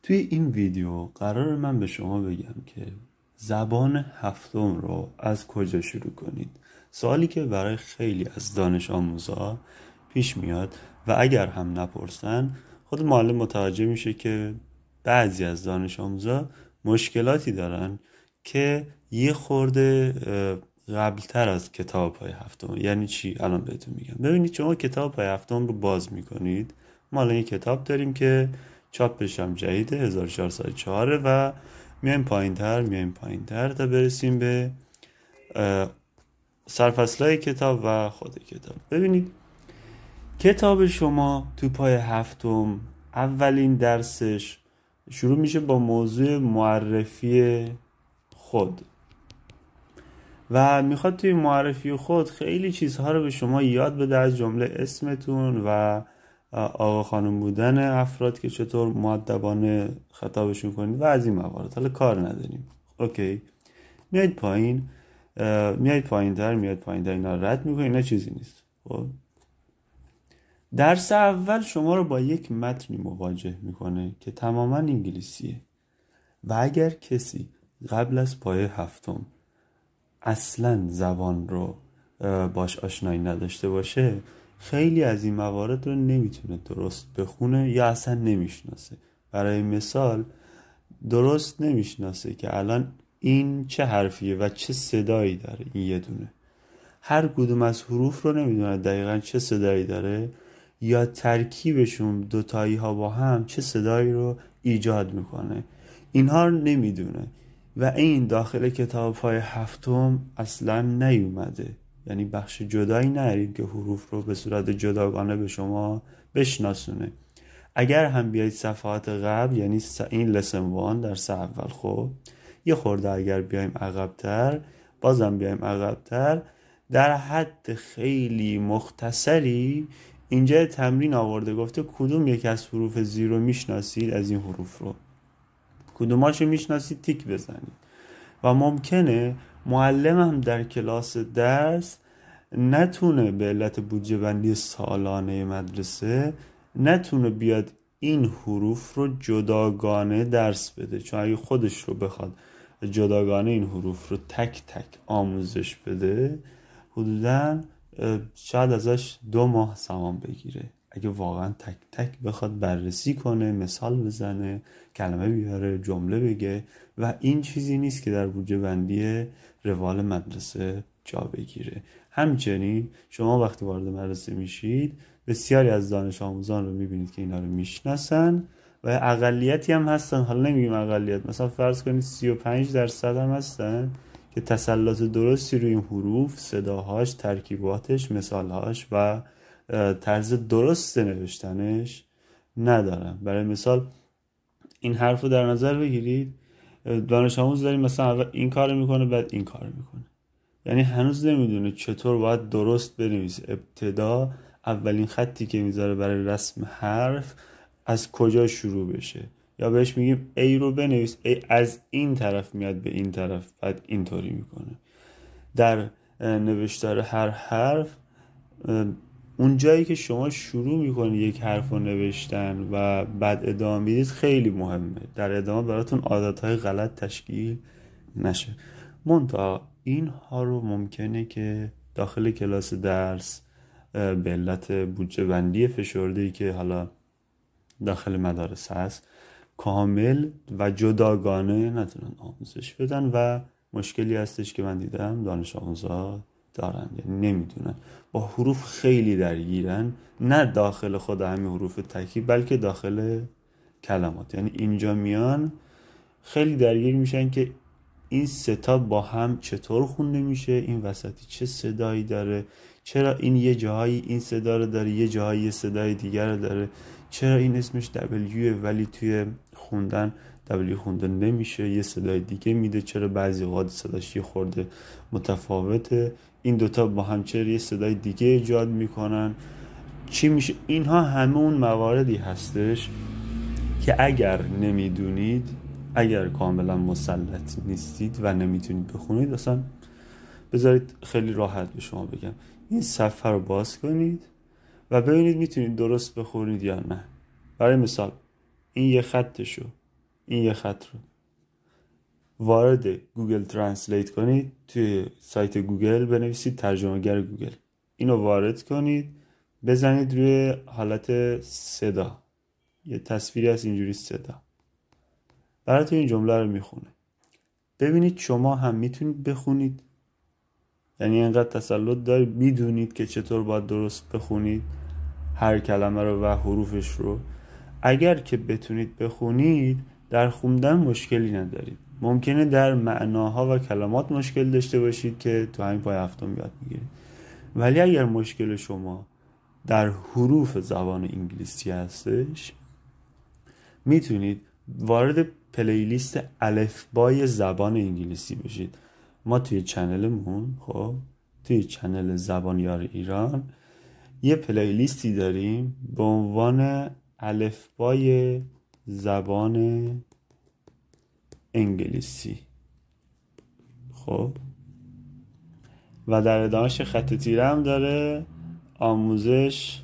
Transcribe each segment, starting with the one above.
توی این ویدیو قرار من به شما بگم که زبان هفتم رو از کجا شروع کنید. سوالی که برای خیلی از دانش آموزا پیش میاد و اگر هم نپرسن خود معلم متوجه میشه که بعضی از دانش آموزا مشکلاتی دارن که یه خورده قبلتر از کتاب پای هفتم. یعنی چی؟ الان بهتون میگم. ببینید شما کتاب پای هفتم رو باز میکنید. ما الان یه کتاب داریم که چاپش هم جدیده 1404 و میایم پایین تر تا برسیم به سرفصلای کتاب و خود کتاب. ببینید کتاب شما تو پای هفتم اولین درسش شروع میشه با موضوع معرفی خود و میخواد توی معرفی خود خیلی چیزها رو به شما یاد بده، از جمله اسمتون و آقا خانم بودن افراد که چطور مؤدبانه خطابشون کنید و از این موارد. حالا کار نداریم. اوکی، میاید پایین تر اینا رد میکنید، اینا چیزی نیست. خب درس اول شما رو با یک متنی مواجه میکنه که تماما انگلیسیه و اگر کسی قبل از پایه هفتم اصلا زبان رو باش آشنایی نداشته باشه خیلی از این موارد رو نمیتونه درست بخونه یا اصلا نمیشناسه. برای مثال درست نمیشناسه که الان این چه حرفیه و چه صدایی داره. این یه دونه هر کدوم از حروف رو نمیدونه دقیقا چه صدایی داره یا ترکیبشون دوتایی ها با هم چه صدایی رو ایجاد میکنه. اینها رو نمیدونه و این داخل کتاب های هفتم اصلا نیومده. یعنی بخش جدایی نرید که حروف رو به صورت جداگانه به شما بشناسونه. اگر هم بیایید صفحات قبل، یعنی این لسن وان درس اول، خب یه خورده اگر بیایم عقب‌تر، در حد خیلی مختصری اینجا تمرین آورده، گفته کدوم یک از حروف زیرو میشناسید، از این حروف رو کدوماشو میشناسید تیک بزنید. و ممکنه معلم هم در کلاس درس نتونه به علت بودجه بندی سالانه مدرسه نتونه بیاد این حروف رو جداگانه درس بده، چون اگه خودش رو بخواد جداگانه این حروف رو تک تک آموزش بده حدوداً شاید ازش 2 ماه زمان بگیره. اگه واقعا تک تک بخواد بررسی کنه، مثال بزنه، کلمه بیاره، جمله بگه و این چیزی نیست که در بودجه بندی روال مدرسه جا بگیره. همچنین شما وقتی وارد مدرسه میشید بسیاری از دانش آموزان رو میبینید که اینا رو میشناسن و اقلیتی هم هستن. حالا نمیگیم اقلیت، مثلا فرض کنید 35% هم هستن که تسلط درستی روی این حروف، صداهاش، ترکیباتش، مثالهاش و طرز درست نوشتنش ندارن. برای مثال این حرف رو در نظر بگیرید، دانش آموز داریم مثلا اول این کار میکنه بعد این کار میکنه، یعنی هنوز نمیدونه چطور باید درست بنویسه. ابتدا اولین خطی که میذاره برای رسم حرف از کجا شروع بشه، یا بهش میگیم ای رو بنویس، ای از این طرف میاد به این طرف بعد اینطوری میکنه. در نوشتار هر حرف اون جایی که شما شروع میکنید یک حرف رو نوشتن و بعد ادامه میدید خیلی مهمه، در ادامه براتون عادتهای غلط تشکیل نشه. منتها اینها رو ممکنه که داخل کلاس درس به علت بودجه بندی فشرده‌ای که حالا داخل مدارس هست کامل و جداگانه نتونن آموزش بدن و مشکلی هستش که من دیدم دانش آموزا دارن، یعنی نمیدونن، با حروف خیلی درگیرن، نه داخل خود همین حروف ترکیب بلکه داخل کلمات. یعنی اینجا میان خیلی درگیر میشن که این ستا با هم چطور خونده میشه، این وسطی چه صدایی داره، چرا این یه جاهایی این صدا رو داره یه جاهایی یه صدای دیگر رو داره، چرا این اسمش W ولی توی خوندن W خونده نمیشه یه صدای دیگه میده، چرا بعضی اوقات صداش یه خورده متفاوته، این دوتا با هم چرا یه صدای دیگه ایجاد میکنن، چی میشه. اینها همه اون مواردی هستش که اگر نمیدونید، اگر کاملا مسلط نیستید و نمیتونید بخونید، اصلا بذارید خیلی راحت به شما بگم این صفحه رو باز کنید و ببینید میتونید درست بخونید یا نه. برای مثال این یه خطشو این یه خط رو وارد گوگل ترنسلیت کنید، توی سایت گوگل بنویسید ترجمه‌گر گوگل، اینو وارد کنید، بزنید روی حالت صدا، یه تصویری هست اینجوری صدا، براتون این جمله رو میخونه. ببینید شما هم میتونید بخونید، یعنی اینقدر تسلط دارید میدونید که چطور باید درست بخونید هر کلمه رو و حروفش رو. اگر که بتونید بخونید در خوندن مشکلی ندارید. ممکنه در معناها و کلمات مشکل داشته باشید که تو همین پای هفتم یاد میگیرید، ولی اگر مشکل شما در حروف زبان انگلیسی هستش، میتونید وارد پلیلیست الفبای زبان انگلیسی بشید. ما توی چنلمون، توی چنل زبانیار ایران یه پلیلیستی داریم به عنوان الفبای زبان انگلیسی. و در ادامهش خط تیره هم داره، آموزش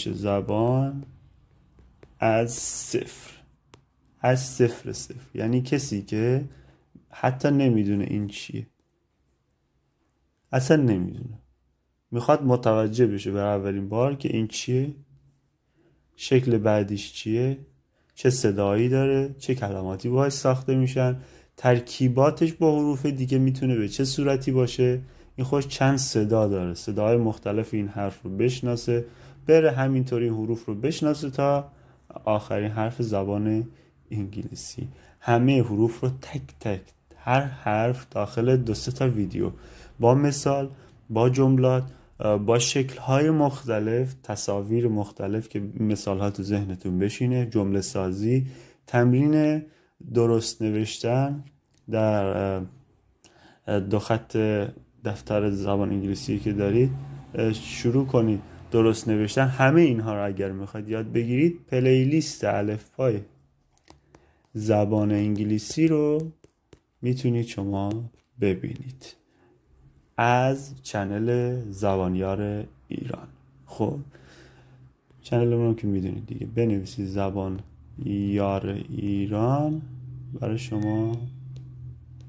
زبان از صفر. یعنی کسی که حتی نمیدونه این چیه، اصلا نمیدونه، میخواد متوجه بشه برای اولین بار که این چیه، شکل بعدیش چیه، چه صدایی داره، چه کلماتی باهاش ساخته میشن، ترکیباتش با حروف دیگه میتونه به چه صورتی باشه، این خوش چند صدا داره، صداهای مختلف این حرف رو بشناسه، بره همینطوری حروف رو بشناسه تا آخرین حرف زبان انگلیسی. همه حروف رو تک تک، هر حرف داخل 2-3 تا ویدیو با مثال، با جملات، با شکل‌های مختلف، تصاویر مختلف که مثال‌ها تو ذهنتون بشینه، جمله سازی، تمرین درست نوشتن در 2 خط دفتر زبان انگلیسی که دارید شروع کنید درست نوشتن. همه اینها رو اگر میخواید یاد بگیرید، پلیلیست الفبای زبان انگلیسی رو میتونید شما ببینید از چنل زبانیار ایران. چنل رو که میدونید دیگه، بنویسید زبانیار ایران برای شما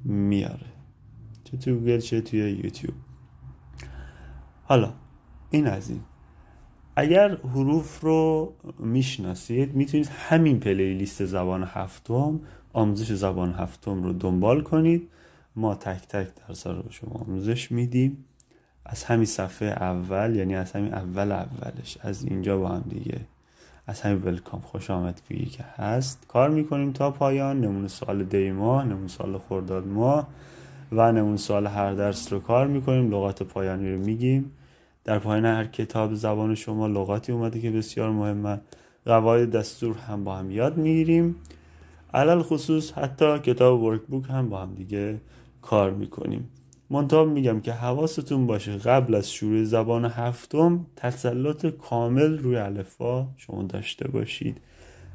میاره، چه تو گوگل چه توی یوتیوب. حالا این از این. اگر حروف رو میشناسید، میتونید همین پلیلیست زبان هفتم، آموزش زبان هفتم رو دنبال کنید. ما تک تک درس‌ها رو به شما آموزش میدیم از همین صفحه اول، یعنی از همین اولش، از اینجا با هم دیگه، از همین ولکام، خوش آمدگویی که هست کار میکنیم تا پایان. نمونه سوال دی ماه، نمونه سوال خرداد ماه و نمونه سوال هر درس رو کار میکنیم. لغات پایانی رو میگیم. در پایان هر کتاب زبان شما لغاتی اومده که بسیار مهمه. قواعد دستور هم با هم یاد میگیریم. علل خصوص حتی کتاب ورک بوک هم با هم دیگه کار میکنیم. منتها میگم که حواستون باشه قبل از شروع زبان هفتم تسلط کامل روی الفبا شما داشته باشید.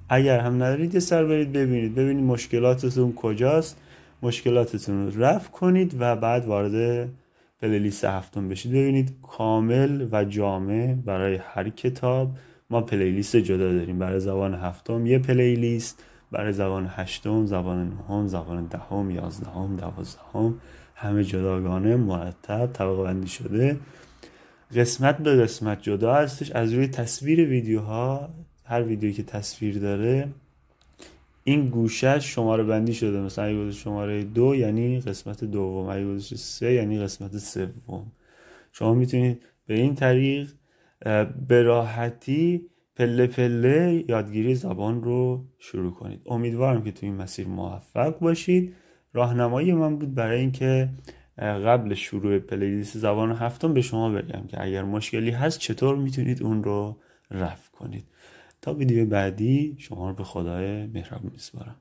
اگر هم ندارید یه سر برید ببینید مشکلاتتون کجاست، مشکلاتتون رو رفع کنید و بعد وارد پلیلیست هفتم بشید. ببینید کامل و جامع برای هر کتاب ما پلیلیست جدا داریم. برای زبان هفتم یه پلیلیست، برای زبان هشتم، زبان نهم، زبان دهم، 11ام، 12ام، همه جداگانه مرتب طبقه بندی شده، قسمت به قسمت جدا هستش. از روی تصویر ویدیوها، هر ویدیویی که تصویر داره این گوشهش شماره بندی شده. مثلا اگه گذاشت شماره 2 یعنی قسمت دوم، اگه گذاشت 3 یعنی قسمت سوم. شما میتونید به این طریق به راحتی پله پله یادگیری زبان رو شروع کنید. امیدوارم که تو این مسیر موفق باشید. راهنمایی من بود برای اینکه قبل شروع پلیلیست زبان هفتم به شما بگم که اگر مشکلی هست چطور میتونید اون رو رفع کنید. تا ویدیو بعدی شما رو به خدای مهربون میسپارم.